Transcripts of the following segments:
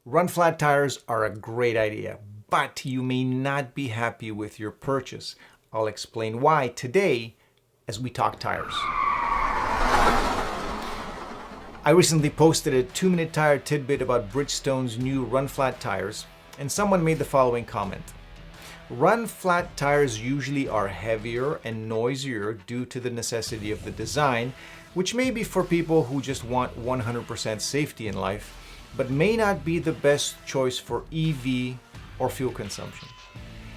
RunFlat tires are a great idea, but you may not be happy with your purchase. I'll explain why today as we talk tires. I recently posted a 2-minute tire tidbit about Bridgestone's new RunFlat tires, and someone made the following comment. RunFlat tires usually are heavier and noisier due to the necessity of the design, which may be for people who just want 100% safety in life, but may not be the best choice for EV or fuel consumption.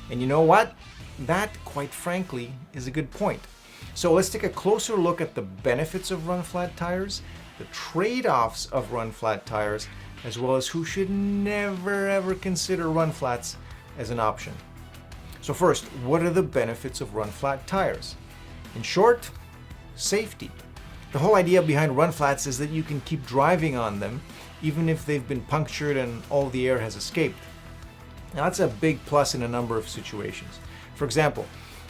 And you know what? That, quite frankly, is a good point. So let's take a closer look at the benefits of RunFlat tires, the trade-offs of RunFlat tires, as well as who should never ever consider RunFlats as an option. So first, what are the benefits of RunFlat tires? In short, safety. The whole idea behind RunFlats is that you can keep driving on them even if they've been punctured and all the air has escaped. Now that's a big plus in a number of situations. For example,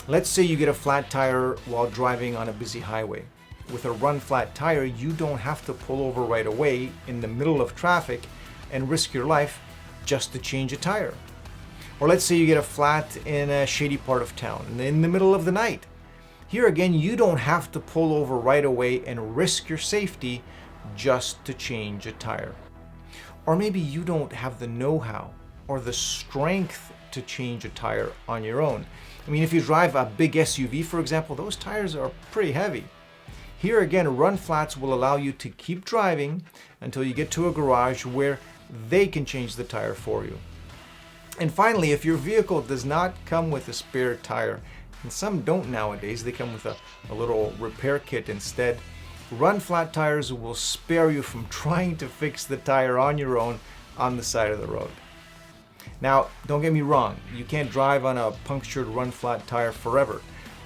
let's say you get a flat tire while driving on a busy highway. With a RunFlat tire, you don't have to pull over right away in the middle of traffic and risk your life just to change a tire. Or let's say you get a flat in a shady part of town in the middle of the night. Here again, you don't have to pull over right away and risk your safety just to change a tire. Or maybe you don't have the know-how or the strength to change a tire on your own. I mean, if you drive a big SUV, for example, those tires are pretty heavy. Here again, RunFlats will allow you to keep driving until you get to a garage where they can change the tire for you. And finally, if your vehicle does not come with a spare tire, and some don't nowadays, they come with a little repair kit instead, RunFlat tires will spare you from trying to fix the tire on your own on the side of the road. Now, don't get me wrong, you can't drive on a punctured RunFlat tire forever.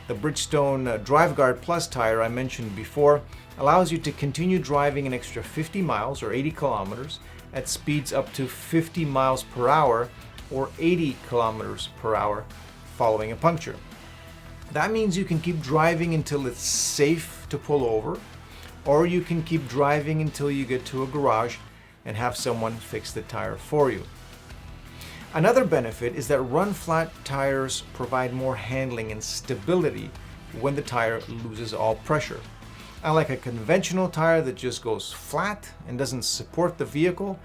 The Bridgestone DriveGuard Plus tire I mentioned before allows you to continue driving an extra 50 miles or 80 kilometers at speeds up to 50 miles per hour or 80 kilometers per hour following a puncture. That means you can keep driving until it's safe to pull over, or you can keep driving until you get to a garage and have someone fix the tire for you. Another benefit is that RunFlat tires provide more handling and stability when the tire loses all pressure. Unlike a conventional tire that just goes flat and doesn't support the vehicle,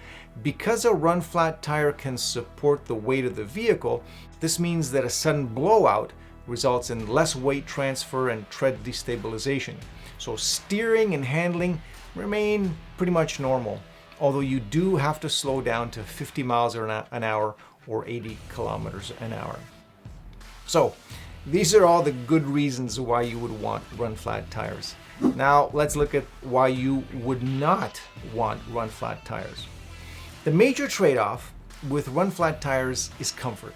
because a RunFlat tire can support the weight of the vehicle, this means that a sudden blowout results in less weight transfer and tread destabilization. So steering and handling remain pretty much normal, although you do have to slow down to 50 miles an hour or 80 kilometers an hour. So these are all the good reasons why you would want RunFlat tires. Now let's look at why you would not want RunFlat tires. The major trade-off with RunFlat tires is comfort.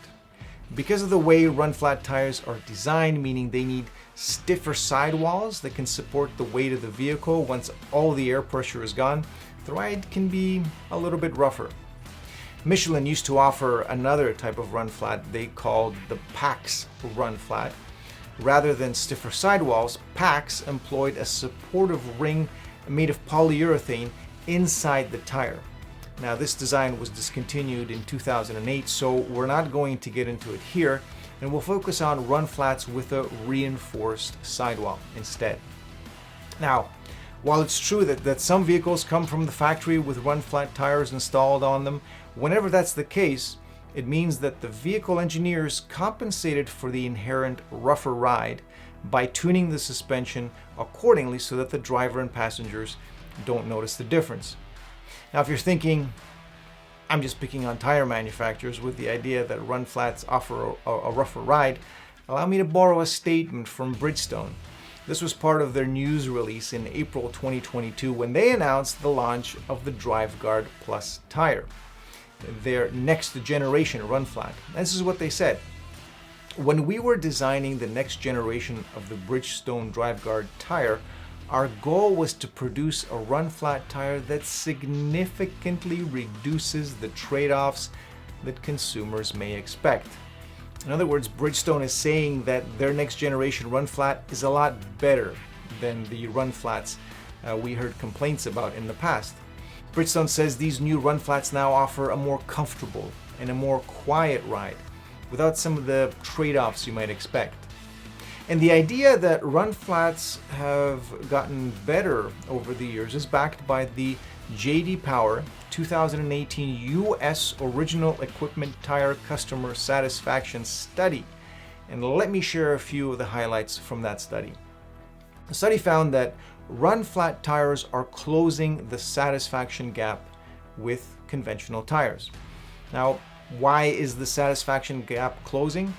Because of the way RunFlat tires are designed, meaning they need stiffer sidewalls that can support the weight of the vehicle once all the air pressure is gone, the ride can be a little bit rougher. Michelin used to offer another type of RunFlat they called the PAX RunFlat. Rather than stiffer sidewalls, PAX employed a supportive ring made of polyurethane inside the tire. Now this design was discontinued in 2008, so we're not going to get into it here, and we'll focus on RunFlats with a reinforced sidewall instead. Now, while it's true that some vehicles come from the factory with RunFlat tires installed on them, whenever that's the case, it means that the vehicle engineers compensated for the inherent rougher ride by tuning the suspension accordingly so that the driver and passengers don't notice the difference. Now, if you're thinking, I'm just picking on tire manufacturers with the idea that RunFlats offer a rougher ride, allow me to borrow a statement from Bridgestone. This was part of their news release in April 2022 when they announced the launch of the DriveGuard Plus tire, their next generation RunFlat. This is what they said. When we were designing the next generation of the Bridgestone DriveGuard tire, our goal was to produce a RunFlat tire that significantly reduces the trade-offs that consumers may expect. In other words, Bridgestone is saying that their next generation RunFlat is a lot better than the RunFlats we heard complaints about in the past. Bridgestone says these new RunFlats now offer a more comfortable and a more quiet ride, without some of the trade-offs you might expect. And the idea that RunFlats have gotten better over the years is backed by the J.D. Power 2018 U.S. Original Equipment Tire Customer Satisfaction Study. And let me share a few of the highlights from that study. The study found that RunFlat tires are closing the satisfaction gap with conventional tires. Now, why is the satisfaction gap closing?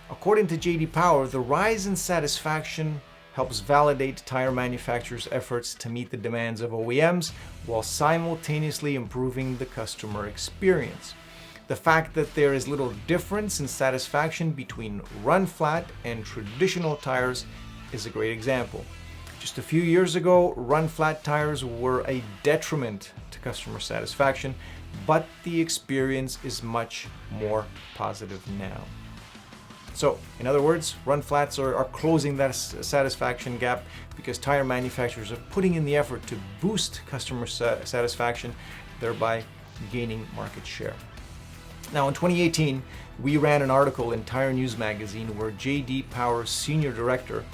According to J.D. Power, the rise in satisfaction helps validate tire manufacturers' efforts to meet the demands of OEMs while simultaneously improving the customer experience. The fact that there is little difference in satisfaction between RunFlat and traditional tires is a great example. Just a few years ago, RunFlat tires were a detriment to customer satisfaction, but the experience is much more positive now. So, in other words, RunFlats are closing that satisfaction gap because tire manufacturers are putting in the effort to boost customer satisfaction, thereby gaining market share. Now, in 2018, we ran an article in Tire News magazine where J.D. Power's senior director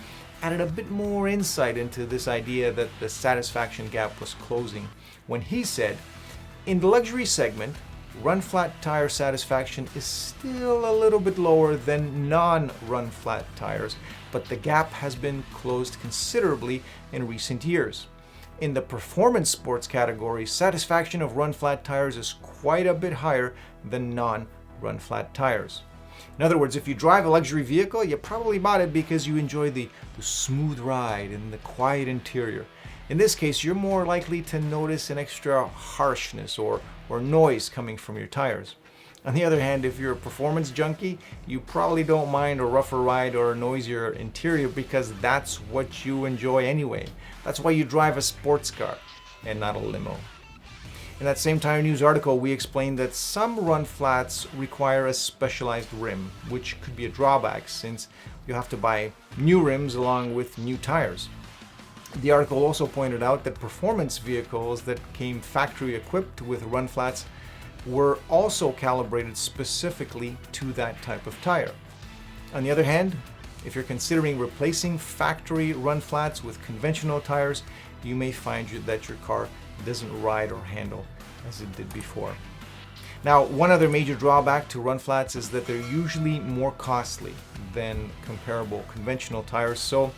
added a bit more insight into this idea that the satisfaction gap was closing when he said, in the luxury segment, RunFlat tire satisfaction is still a little bit lower than non-RunFlat tires, but the gap has been closed considerably in recent years. In the performance sports category, satisfaction of RunFlat tires is quite a bit higher than non-RunFlat tires. In other words, if you drive a luxury vehicle, you probably bought it because you enjoy the smooth ride and the quiet interior. In this case, you're more likely to notice an extra harshness or noise coming from your tires. On the other hand, if you're a performance junkie, you probably don't mind a rougher ride or a noisier interior because that's what you enjoy anyway. That's why you drive a sports car and not a limo. In that same Tire News article, we explained that some RunFlats require a specialized rim, which could be a drawback since you have to buy new rims along with new tires. The article also pointed out that performance vehicles that came factory equipped with RunFlats were also calibrated specifically to that type of tire. On the other hand, if you're considering replacing factory RunFlats with conventional tires, you may find that your car doesn't ride or handle as it did before. Now, one other major drawback to RunFlats is that they're usually more costly than comparable conventional tires, so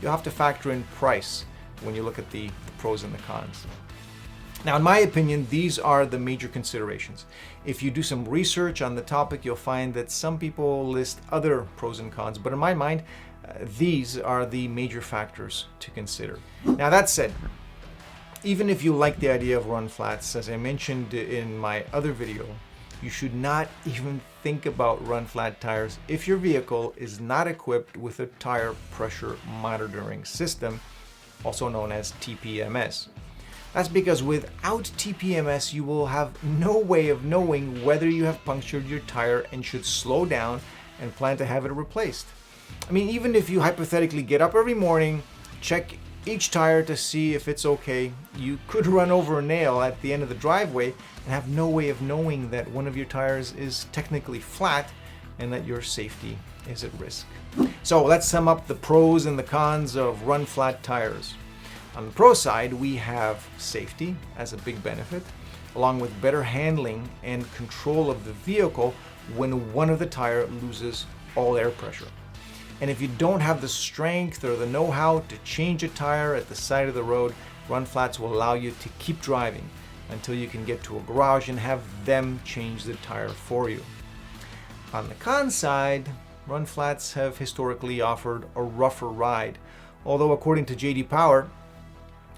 you'll have to factor in price when you look at the pros and the cons. Now, in my opinion, these are the major considerations. If you do some research on the topic, you'll find that some people list other pros and cons, but in my mind, these are the major factors to consider. Now, that said, even if you like the idea of RunFlats, as I mentioned in my other video, you should not even think about RunFlat tires if your vehicle is not equipped with a tire pressure monitoring system, also known as TPMS. That's because without TPMS, you will have no way of knowing whether you have punctured your tire and should slow down and plan to have it replaced. I mean, even if you hypothetically get up every morning, check each tire to see if it's okay, you could run over a nail at the end of the driveway and have no way of knowing that one of your tires is technically flat and that your safety is at risk. So let's sum up the pros and the cons of RunFlat tires. On the pro side, we have safety as a big benefit, along with better handling and control of the vehicle when one of the tires loses all air pressure. And if you don't have the strength or the know-how to change a tire at the side of the road, RunFlats will allow you to keep driving until you can get to a garage and have them change the tire for you. On the con side, RunFlats have historically offered a rougher ride, although according to J.D. Power,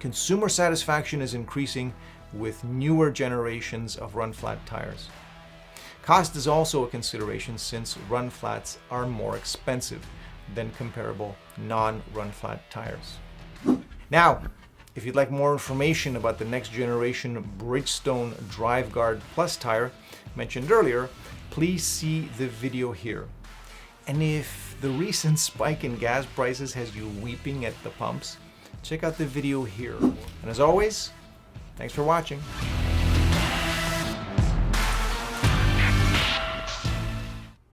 consumer satisfaction is increasing with newer generations of RunFlat tires. Cost is also a consideration since RunFlats are more expensive than comparable non-RunFlat tires. Now, if you'd like more information about the next generation Bridgestone DriveGuard Plus tire mentioned earlier, please see the video here. And if the recent spike in gas prices has you weeping at the pumps, check out the video here. And as always, thanks for watching.